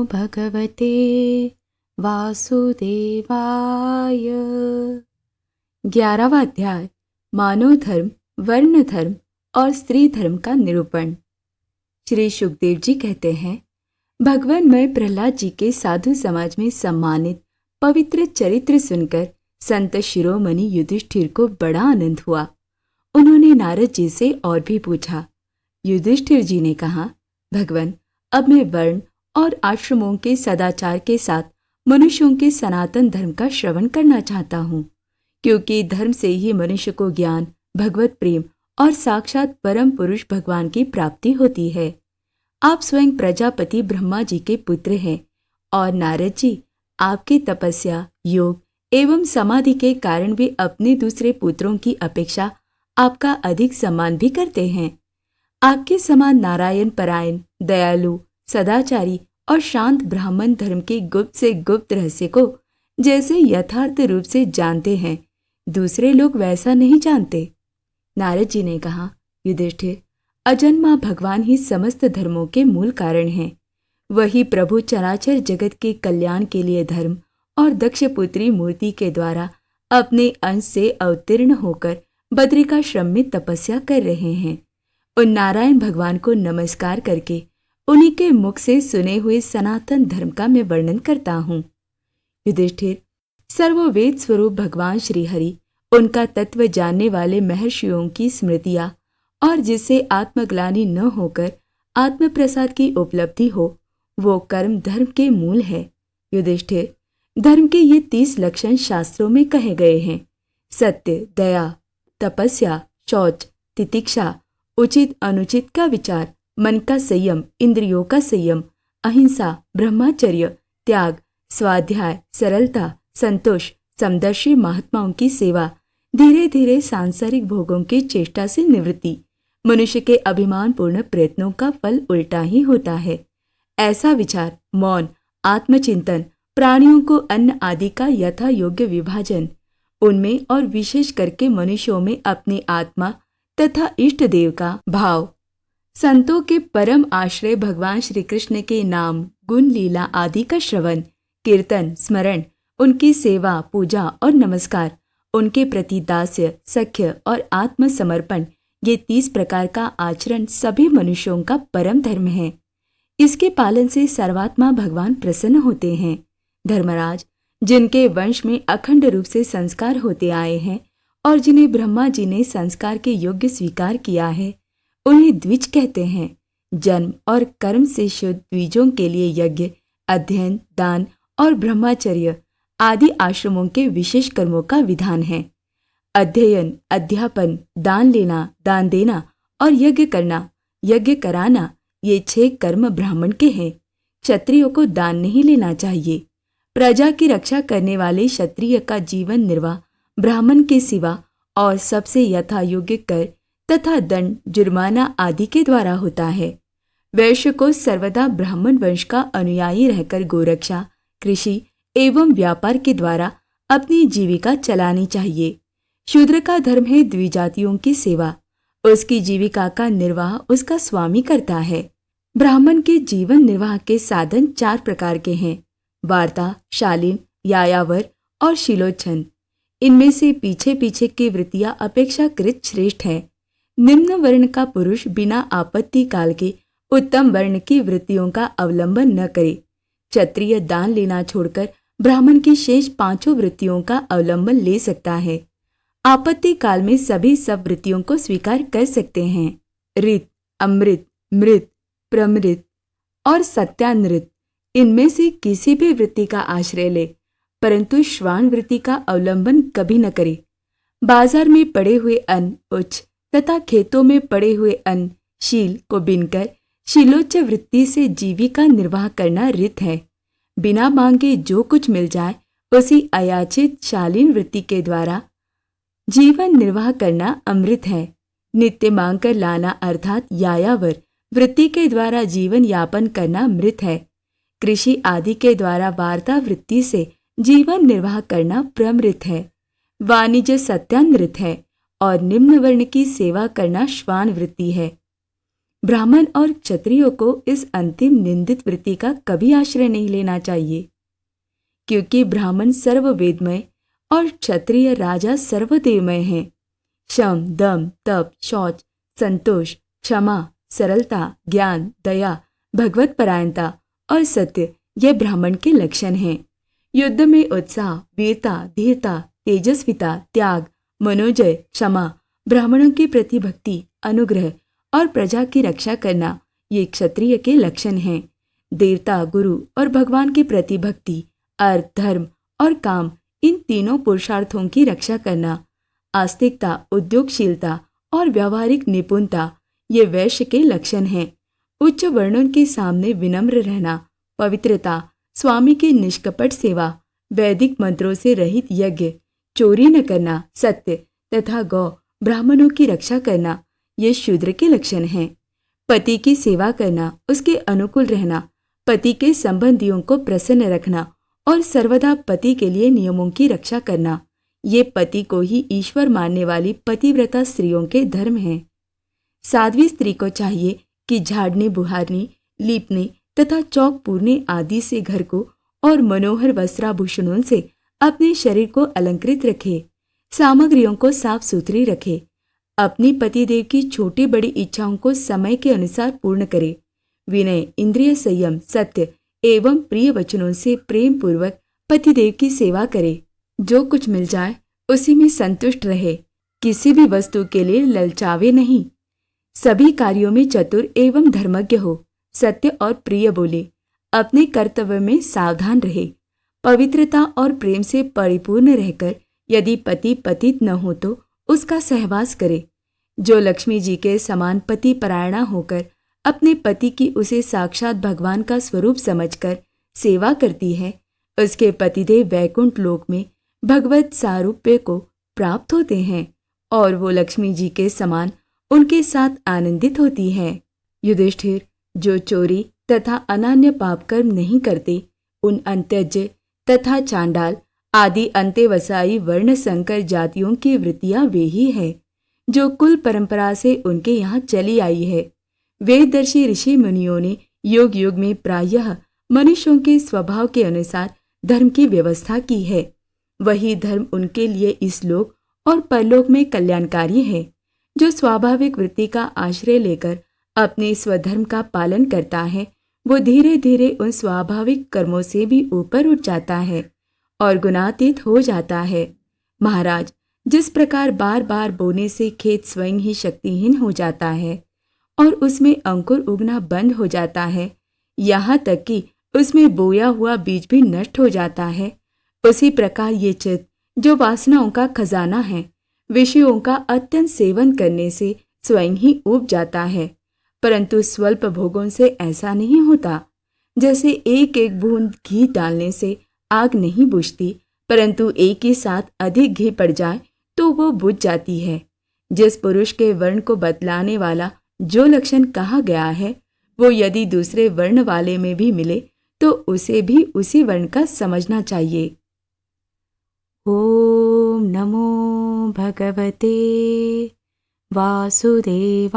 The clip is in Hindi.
भगवते वासुदेवाय। 11वां अध्याय मानव धर्म, वर्ण धर्म और स्त्री धर्म का निरूपण। श्री सुखदेव जी कहते हैं, भगवान मैं प्रहलाद जी के साधु समाज में सम्मानित पवित्र चरित्र सुनकर संत शिरोमणि युधिष्ठिर को बड़ा आनंद हुआ। उन्होंने नारद जी से और भी पूछा। युधिष्ठिर जी ने कहा, भगवान अब मैं वर्ण और आश्रमों के सदाचार के साथ मनुष्यों के सनातन धर्म का श्रवण करना चाहता हूँ, क्योंकि धर्म से ही मनुष्य को ज्ञान, भगवत प्रेम और साक्षात परम पुरुष भगवान की प्राप्ति होती है। आप स्वयं प्रजापति ब्रह्मा जी के पुत्र हैं और नारद जी आपकी तपस्या, योग एवं समाधि के कारण वे अपने दूसरे पुत्रों की अपेक्षा आपका अधिक सम्मान भी करते हैं। आपके समान नारायण परायण, दयालु, सदाचारी और शांत ब्राह्मण धर्म के गुप्त से गुप्त रहस्य को जैसे यथार्थ रूप से जानते हैं, दूसरे लोग वैसा नहीं जानते। नारद जी ने कहा, युधिष्ठिर, अजन्मा भगवान ही समस्त धर्मों के मूल कारण हैं। वही प्रभु चराचर जगत के कल्याण के लिए धर्म और दक्षपुत्री मूर्ति के द्वारा अपने अंश से अवतीर्ण होकर बद्रिकाश्रम में तपस्या कर रहे हैं। उन नारायण भगवान को नमस्कार करके उन्हीं के मुख से सुने हुए सनातन धर्म का मैं वर्णन करता हूँ। युधिष्ठिर, सर्ववेद स्वरूप भगवान श्री हरि, उनका तत्व जानने वाले महर्षियों की स्मृतियाँ और जिससे आत्मग्लानि न होकर आत्म प्रसाद की उपलब्धि हो, वो कर्म धर्म के मूल है। युधिष्ठिर, धर्म के ये 30 लक्षण शास्त्रों में कहे गए हैं। सत्य, दया, तपस्या, शौच, तितिक्षा, उचित अनुचित का विचार, मन का संयम, इंद्रियों का संयम, अहिंसा, ब्रह्मचर्य, त्याग, स्वाध्याय, सरलता, संतोष, समदर्शी महात्माओं की सेवा, धीरे धीरे सांसारिक भोगों की चेष्टा से निवृत्ति। मनुष्य के अभिमानपूर्ण प्रयत्नों का फल उल्टा ही होता है। ऐसा विचार, मौन, आत्मचिंतन, प्राणियों को अन्न आदि का यथा योग्य विभाजन, उनमें और विशेष करके मनुष्यों में अपनी आत्मा तथा इष्ट देव का भाव, संतों के परम आश्रय भगवान श्री कृष्ण के नाम, गुण, लीला आदि का श्रवण, कीर्तन, स्मरण, उनकी सेवा, पूजा और नमस्कार, उनके प्रति दास्य, सख्य और आत्मसमर्पण, ये 30 प्रकार का आचरण सभी मनुष्यों का परम धर्म है। इसके पालन से सर्वात्मा भगवान प्रसन्न होते हैं। धर्मराज, जिनके वंश में अखंड रूप से संस्कार होते आए हैं और जिन्हें ब्रह्मा जी ने संस्कार के योग्य स्वीकार किया है, उन्हें द्विज कहते हैं। जन्म और कर्म से शुद्ध द्विजों के लिए यज्ञ, अध्ययन, दान और ब्रह्मचर्य आदि आश्रमों के विशेष कर्मों का विधान है। अध्ययन, अध्यापन, दान लेना, दान देना और यज्ञ करना, यज्ञ कराना, ये 6 कर्म ब्राह्मण के हैं। क्षत्रियों को दान नहीं लेना चाहिए। प्रजा की रक्षा करने वाले क्षत्रिय का जीवन निर्वाह ब्राह्मण के सिवा और सबसे यथा योग्य कर तथा दंड, जुर्माना आदि के द्वारा होता है। वैश्य को सर्वदा ब्राह्मण वंश का अनुयायी रहकर गोरक्षा, कृषि एवं व्यापार के द्वारा अपनी जीविका चलानी चाहिए। शूद्र का धर्म है द्विजातियों की सेवा। उसकी जीविका का निर्वाह उसका स्वामी करता है। ब्राह्मण के जीवन निर्वाह के साधन 4 प्रकार के हैं: वार्ता, शालीन, यायावर और शिलोच्छन। इनमें से पीछे पीछे की वृत्तियां अपेक्षाकृत श्रेष्ठ है। निम्न वर्ण का पुरुष बिना आपत्ति काल के उत्तम वर्ण की वृत्तियों का अवलंबन न करे। क्षत्रिय दान लेना छोड़कर ब्राह्मण की शेष 5 वृत्तियों का अवलंबन ले सकता है। आपत्ति काल में सभी सब वृत्तियों को स्वीकार कर सकते हैं। ऋत, अमृत, मृत, प्रमृत और सत्यानृत, इनमें से किसी भी वृत्ति का आश्रय ले, परंतु श्वान वृत्ति का अवलंबन कभी न करे। बाजार में पड़े हुए अन्न उच्च तथा खेतों में पड़े हुए अन्न शील को बिनकर शीलोच्च वृत्ति से जीविका निर्वाह करना ऋत है। बिना मांगे जो कुछ मिल जाए उसी अयाचित शालीन वृत्ति के द्वारा जीवन निर्वाह करना अमृत है। नित्य मांग कर लाना अर्थात यायावर वृत्ति के द्वारा जीवन यापन करना मृत है। कृषि आदि के द्वारा वार्ता वृत्ति से जीवन निर्वाह करना प्रमृत है। वाणिज्य सत्यानृत है और निम्न वर्ण की सेवा करना श्वान वृत्ति है। ब्राह्मण और क्षत्रियों को इस अंतिम निंदित वृत्ति का कभी आश्रय नहीं लेना चाहिए, क्योंकि ब्राह्मण सर्ववेदमय और क्षत्रिय राजा सर्वदेवमय हैं। शम, दम, तप, शौच, संतोष, क्षमा, सरलता, ज्ञान, दया, भगवत परायणता और सत्य ये ब्राह्मण के लक्षण हैं। युद्ध में उत्साह, वीरता, धीरता, तेजस्विता, त्याग, मनोजय, क्षमा, ब्राह्मणों के प्रति भक्ति, अनुग्रह और प्रजा की रक्षा करना ये क्षत्रिय के लक्षण हैं। देवता, गुरु और भगवान के प्रति भक्ति, अर्थ, धर्म और काम, इन तीनों पुरुषार्थों की रक्षा करना, आस्तिकता, उद्योगशीलता और व्यावहारिक निपुणता ये वैश्य के लक्षण हैं। उच्च वर्णों के सामने विनम्र रहना, पवित्रता, स्वामी की निष्कपट सेवा, वैदिक मंत्रों से रहित यज्ञ, चोरी न करना, सत्य तथा गौ ब्राह्मणों की रक्षा करना ये शूद्र के लक्षण हैं। पति की सेवा करना, उसके अनुकूल रहना, पति के संबंधियों को प्रसन्न रखना और सर्वदा पति के लिए नियमों की रक्षा करना ये पति को ही ईश्वर मानने वाली पतिव्रता स्त्रियों के धर्म हैं। साध्वी स्त्री को चाहिए कि झाड़ने, बुहारने, लीपने तथा चौक पूरने आदि से घर को और मनोहर वस्त्राभूषणों से अपने शरीर को अलंकृत रखे, सामग्रियों को साफ सुथरी रखे, अपनी पतिदेव की छोटी बड़ी इच्छाओं को समय के अनुसार पूर्ण करे, विनय, इंद्रिय संयम, सत्य एवं प्रिय वचनों से प्रेम पूर्वक पतिदेव की सेवा करे, जो कुछ मिल जाए उसी में संतुष्ट रहे, किसी भी वस्तु के लिए ललचावे नहीं, सभी कार्यों में चतुर एवं धर्मज्ञ हो, सत्य और प्रिय बोले, अपने कर्तव्य में सावधान रहे, पवित्रता और प्रेम से परिपूर्ण रहकर यदि पति पतित न हो तो उसका सहवास करे। जो लक्ष्मी जी के समान पति परायणा होकर अपने पति की उसे साक्षात भगवान का स्वरूप समझकर सेवा करती है, उसके पतिदेव वैकुंठ लोक में भगवत सारूप्य को प्राप्त होते हैं और वो लक्ष्मी जी के समान उनके साथ आनंदित होती है। युधिष्ठिर, जो चोरी तथा अनान्य पाप कर्म नहीं करते, उन अंत्यज तथा चांडाल आदि अंत्यवसायी वर्ण संकर जातियों की वृत्तियां वे ही है जो कुल परंपरा से उनके यहाँ चली आई है। वेददर्शी ऋषि मुनियों ने युग युग में प्रायः मनुष्यों के स्वभाव के अनुसार धर्म की व्यवस्था की है। वही धर्म उनके लिए इस लोक और परलोक में कल्याणकारी है। जो स्वाभाविक वृत्ति का आश्रय लेकर अपने स्वधर्म का पालन करता है, वो धीरे धीरे उन स्वाभाविक कर्मों से भी ऊपर उठ जाता है और गुणातीत हो जाता है। महाराज, जिस प्रकार बार बार बोने से खेत स्वयं ही शक्तिहीन हो जाता है और उसमें अंकुर उगना बंद हो जाता है, यहाँ तक कि उसमें बोया हुआ बीज भी नष्ट हो जाता है, उसी प्रकार ये चित्त, जो वासनाओं का खजाना है, विषयों का अत्यंत सेवन करने से स्वयं ही उब जाता है। परंतु स्वल्प भोगों से ऐसा नहीं होता। जैसे एक एक बूंद घी डालने से आग नहीं बुझती, परंतु एक ही साथ अधिक घी पड़ जाए तो वो बुझ जाती है। जिस पुरुष के वर्ण को बतलाने वाला जो लक्षण कहा गया है, वो यदि दूसरे वर्ण वाले में भी मिले तो उसे भी उसी वर्ण का समझना चाहिए। ओम नमो भगवते वासुदेवाय।